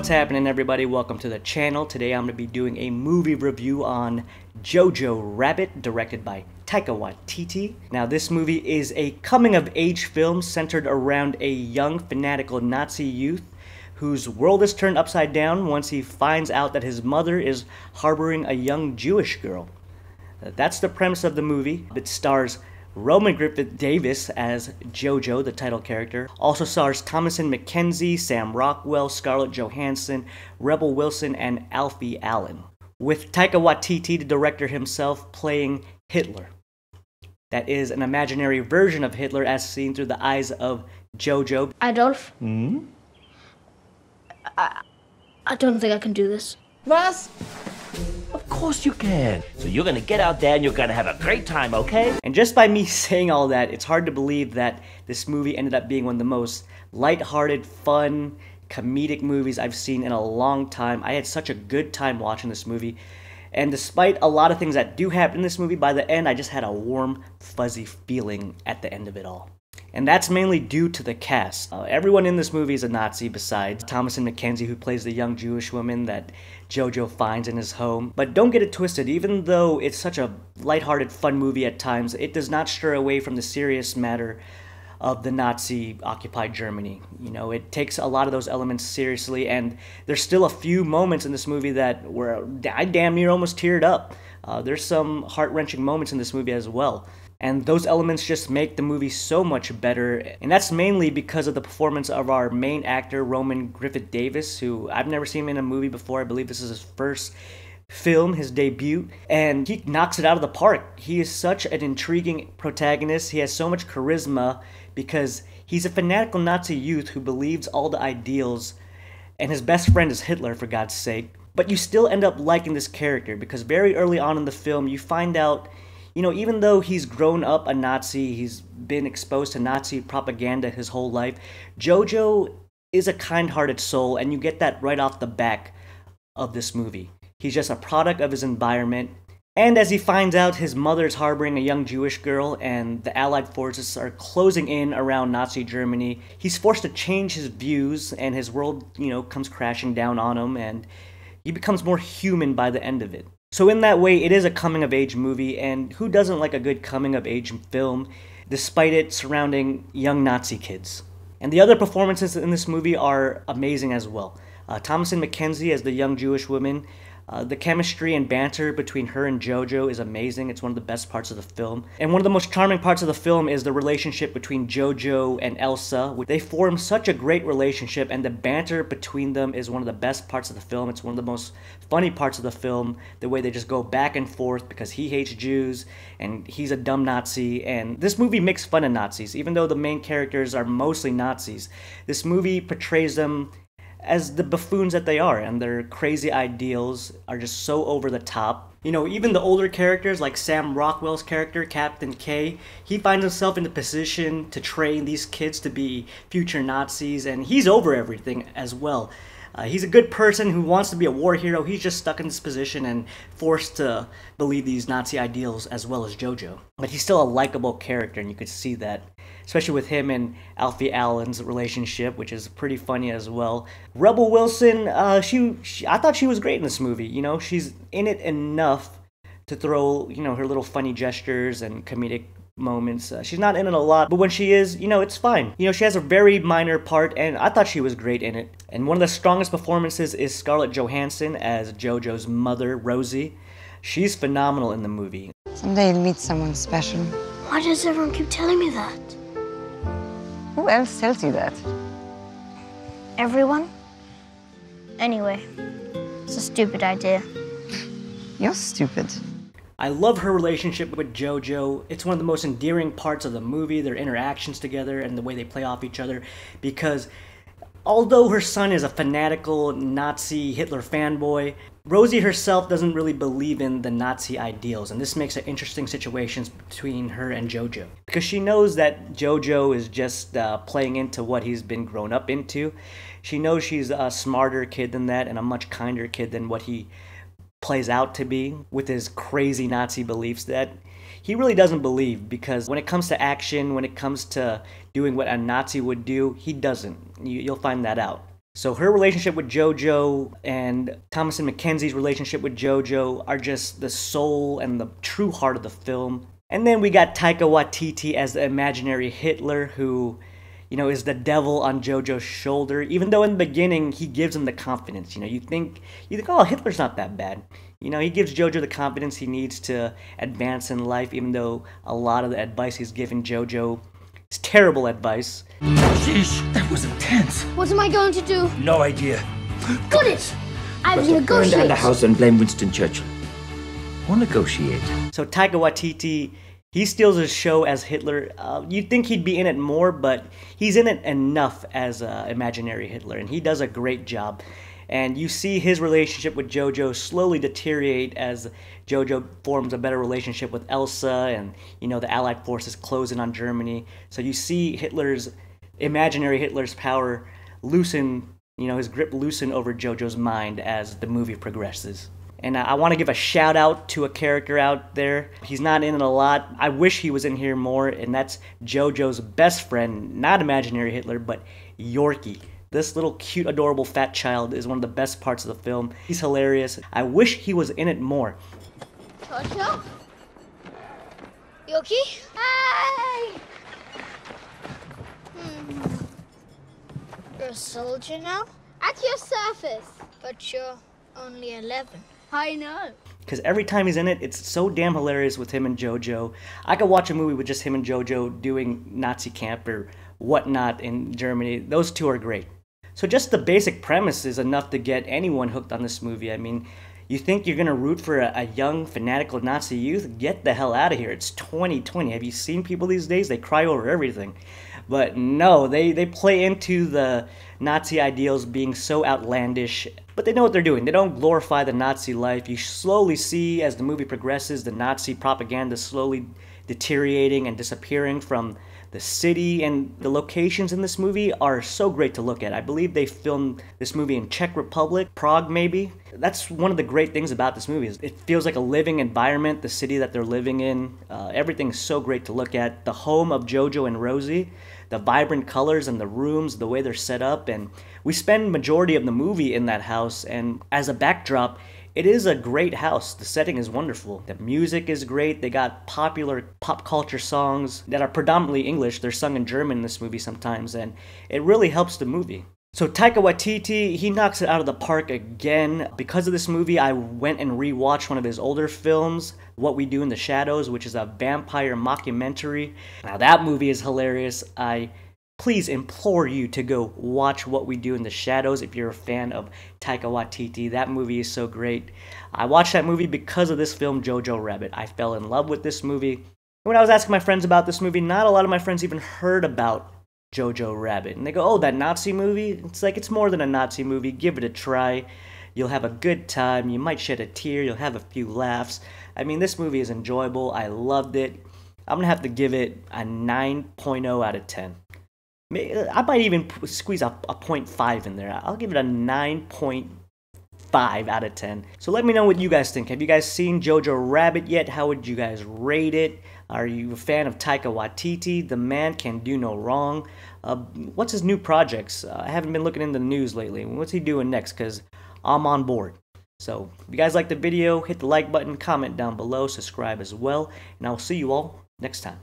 What's happening, everybody? Welcome to the channel. Today I'm going to be doing a movie review on Jojo Rabbit, directed by Taika Waititi. Now, this movie is a coming-of-age film centered around a young, fanatical Nazi youth whose world is turned upside down once he finds out that his mother is harboring a young Jewish girl. That's the premise of the movie. It stars Roman Griffith Davis as Jojo, the title character. Also stars Thomasin McKenzie, Sam Rockwell, Scarlett Johansson, Rebel Wilson, and Alfie Allen. With Taika Waititi, the director himself, playing Hitler. That is an imaginary version of Hitler as seen through the eyes of Jojo. Adolf? I don't think I can do this. Was? Of course you can. So you're gonna get out there and you're gonna have a great time, okay? And just by me saying all that, it's hard to believe that this movie ended up being one of the most lighthearted, fun, comedic movies I've seen in a long time. I had such a good time watching this movie. And despite a lot of things that do happen in this movie, by the end I just had a warm, fuzzy feeling at the end of it all. And that's mainly due to the cast. Everyone in this movie is a Nazi besides Thomasin McKenzie, who plays the young Jewish woman that Jojo finds in his home. But don't get it twisted, even though it's such a lighthearted, fun movie at times, it does not stray away from the serious matter of the Nazi-occupied Germany. You know, it takes a lot of those elements seriously, and there's still a few moments in this movie that where I damn near almost teared up. There's some heart-wrenching moments in this movie as well. And those elements just make the movie so much better. And that's mainly because of the performance of our main actor, Roman Griffith Davis, who I've never seen him in a movie before. I believe this is his first film, his debut. And he knocks it out of the park. He is such an intriguing protagonist. He has so much charisma because he's a fanatical Nazi youth who believes all the ideals. And his best friend is Hitler, for God's sake. But you still end up liking this character because very early on in the film, you find out, you know, even though he's grown up a Nazi, he's been exposed to Nazi propaganda his whole life, Jojo is a kind-hearted soul, and you get that right off the back of this movie. He's just a product of his environment, and as he finds out his mother is harboring a young Jewish girl and the Allied forces are closing in around Nazi Germany, he's forced to change his views, and his world, you know, comes crashing down on him, and he becomes more human by the end of it. So in that way, it is a coming-of-age movie, and who doesn't like a good coming-of-age film, despite it surrounding young Nazi kids? And the other performances in this movie are amazing as well. Thomasin McKenzie as the young Jewish woman. The chemistry and banter between her and Jojo is amazing. It's one of the best parts of the film. And one of the most charming parts of the film is the relationship between Jojo and Elsa. They form such a great relationship, and the banter between them is one of the best parts of the film. It's one of the most funny parts of the film, the way they just go back and forth because he hates Jews and he's a dumb Nazi. And this movie makes fun of Nazis, even though the main characters are mostly Nazis. This movie portrays them as the buffoons that they are, and their crazy ideals are just so over the top. You know, even the older characters, like Sam Rockwell's character, Captain K, he finds himself in the position to train these kids to be future Nazis, and he's over everything as well. He's a good person who wants to be a war hero. He's just stuck in this position and forced to believe these Nazi ideals as well as Jojo. But he's still a likable character, and you could see that, especially with him and Alfie Allen's relationship, which is pretty funny as well. Rebel Wilson, I thought she was great in this movie. You know, she's in it enough to throw, you know, her little funny gestures and comedic moments. She's not in it a lot, but when she is, you know, it's fine. You know, she has a very minor part, and I thought she was great in it. And one of the strongest performances is Scarlett Johansson as Jojo's mother, Rosie. She's phenomenal in the movie. Someday you'll meet someone special. Why does everyone keep telling me that? Who else tells you that? Everyone? Anyway, it's a stupid idea. You're stupid. I love her relationship with Jojo. It's one of the most endearing parts of the movie, their interactions together and the way they play off each other, because although her son is a fanatical Nazi Hitler fanboy, Rosie herself doesn't really believe in the Nazi ideals, and this makes an interesting situations between her and Jojo. Because she knows that Jojo is just playing into what he's been grown up into. She knows she's a smarter kid than that and a much kinder kid than what he plays out to be with his crazy Nazi beliefs that he really doesn't believe, because when it comes to action, when it comes to doing what a Nazi would do, he doesn't. You'll find that out. So her relationship with Jojo and Thomasin McKenzie's relationship with Jojo are just the soul and the true heart of the film. And then we got Taika Waititi as the imaginary Hitler who, is the devil on Jojo's shoulder. Even though in the beginning he gives him the confidence. You think, oh, Hitler's not that bad. He gives Jojo the confidence he needs to advance in life, even though a lot of the advice he's given Jojo is terrible advice. Sheesh, that was intense. What am I going to do? No idea. Got it! I will Burn down negotiate. the house and blame Winston Churchill. Or negotiate. So Taika Waititi, he steals his show as Hitler. You'd think he'd be in it more, but he's in it enough as imaginary Hitler, and he does a great job. And you see his relationship with Jojo slowly deteriorate as Jojo forms a better relationship with Elsa, and the Allied forces close in on Germany. So you see imaginary Hitler's power loosen, his grip loosen over Jojo's mind as the movie progresses. And I want to give a shout out to a character out there. He's not in it a lot. I wish he was in here more, and that's Jojo's best friend, not imaginary Hitler, but Yorkie. This little cute, adorable fat child is one of the best parts of the film. He's hilarious. I wish he was in it more. Jojo? Yoki? Hi! You're a soldier now? At your service. But you're only 11. I know. Because every time he's in it, it's so damn hilarious with him and Jojo. I could watch a movie with just him and Jojo doing Nazi camp or whatnot in Germany. Those two are great. So just the basic premise is enough to get anyone hooked on this movie. I mean, you think you're going to root for a young, fanatical Nazi youth? Get the hell out of here. It's 2020. Have you seen people these days? They cry over everything. But no, they play into the Nazi ideals being so outlandish. But they know what they're doing. They don't glorify the Nazi life. You slowly see, as the movie progresses, the Nazi propaganda slowly deteriorating and disappearing from the city, and the locations in this movie are so great to look at. I believe they filmed this movie in Czech Republic, Prague maybe. That's one of the great things about this movie. Is it feels like a living environment, the city that they're living in. Everything's so great to look at. The home of Jojo and Rosie, the vibrant colors and the rooms, the way they're set up, and we spend majority of the movie in that house, and as a backdrop, it is a great house. The setting is wonderful. The music is great. They got popular pop culture songs that are predominantly English. They're sung in German in this movie sometimes, and it really helps the movie. So Taika Waititi, he knocks it out of the park again. Because of this movie, I went and rewatched one of his older films, What We Do in the Shadows, which is a vampire mockumentary. Now that movie is hilarious. I please implore you to go watch What We Do in the Shadows if you're a fan of Taika Waititi. That movie is so great. I watched that movie because of this film, Jojo Rabbit. I fell in love with this movie. When I was asking my friends about this movie, not a lot of my friends even heard about Jojo Rabbit. And they go, oh, that Nazi movie? It's like, it's more than a Nazi movie. Give it a try. You'll have a good time. You might shed a tear. You'll have a few laughs. I mean, this movie is enjoyable. I loved it. I'm going to have to give it a 9.0 out of 10. I might even squeeze a 0.5 in there. I'll give it a 9.5 out of 10. So let me know what you guys think. Have you guys seen Jojo Rabbit yet? How would you guys rate it? Are you a fan of Taika Waititi? The man can do no wrong. What's his new projects? I haven't been looking in the news lately. What's he doing next? Because I'm on board. So if you guys liked the video, hit the like button, comment down below, subscribe as well, and I'll see you all next time.